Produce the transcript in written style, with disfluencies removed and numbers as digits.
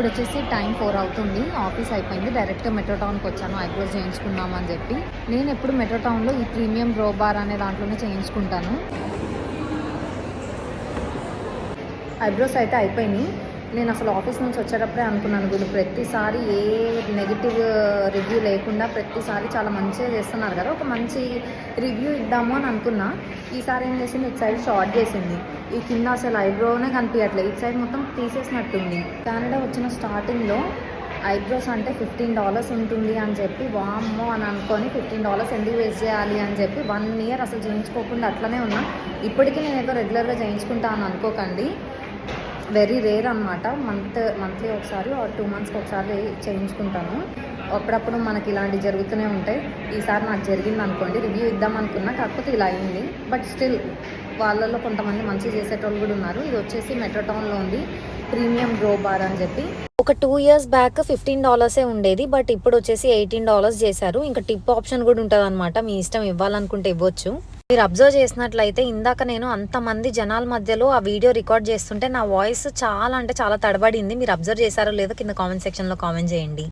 ఇప్పుడు వచ్చేసి టైం 4 అవుతుంది. ఆఫీస్ అయిపోయింది. డైరెక్ట్ మెట్రో టౌన్కి వచ్చాను ఐబ్రోస్ చేయించుకుందాం అని చెప్పి. నేను ఎప్పుడు మెట్రో టౌన్లో ఈ ప్రీమియం బ్రో బార్ అనే దాంట్లోనే చేయించుకుంటాను. ఐబ్రోస్ అయితే అయిపోయినాయి. నేను అసలు ఆఫీస్ నుంచి వచ్చేటప్పుడే అనుకున్నాను, వీళ్ళు ప్రతిసారి ఏ నెగిటివ్ రివ్యూ లేకుండా ప్రతిసారి చాలా మంచిగా చేస్తున్నారు కదా, ఒక మంచి రివ్యూ ఇద్దాము అని అనుకున్నా. ఈసారి ఏం చేసింది, ఇటు సైడ్ షార్ట్ చేసింది. ఈ కింద అసలు ఐబ్రోనే కనిపించట్లేదు, ఇటు సైడ్ మొత్తం తీసేసినట్టుంది. కెనడా వచ్చిన స్టార్టింగ్లో ఐబ్రోస్ అంటే $15 ఉంటుంది అని చెప్పి వామ్మో అని అనుకొని $15 ఎందుకు వేస్ట్ చేయాలి అని చెప్పి 1 year అసలు చేయించుకోకుండా అట్లనే ఉన్నా. ఇప్పటికీ నేను ఏదో రెగ్యులర్గా చేయించుకుంటా అని అనుకోకండి, వెరీ రేర్ అనమాట. మంత్లీ ఒకసారి 2 monthsకి ఒకసారి చేయించుకుంటాను. అప్పుడప్పుడు మనకి ఇలాంటివి జరుగుతూనే ఉంటాయి. ఈసారి నాకు జరిగింది అనుకోండి, రివ్యూ ఇద్దాం అనుకున్నా, కాకపోతే ఇలా అయింది. బట్ స్టిల్ వాళ్ళల్లో కొంతమంది మంచిగా చేసేటోళ్ళు కూడా ఉన్నారు. ఇది వచ్చేసి మెట్రో టౌన్లో ఉంది, ప్రీమియం బ్రో బార్ అని చెప్పి. ఒక 2 years బ్యాక్ $15 ఉండేది, బట్ ఇప్పుడు వచ్చేసి $18 చేశారు. ఇంకా టిప్ ఆప్షన్ కూడా ఉంటుంది అనమాట, మీ ఇష్టం, ఇవ్వాలనుకుంటే ఇవ్వచ్చు. మీరు అబ్జర్వ్ చేసినట్లయితే ఇందాక నేను అంతమంది జనాల మధ్యలో ఆ వీడియో రికార్డ్ చేస్తుంటే నా వాయిస్ చాలా అంటే చాలా తడబడింది. మీరు అబ్జర్వ్ చేశారో లేదో కింద కామెంట్ సెక్షన్లో కామెంట్ చేయండి.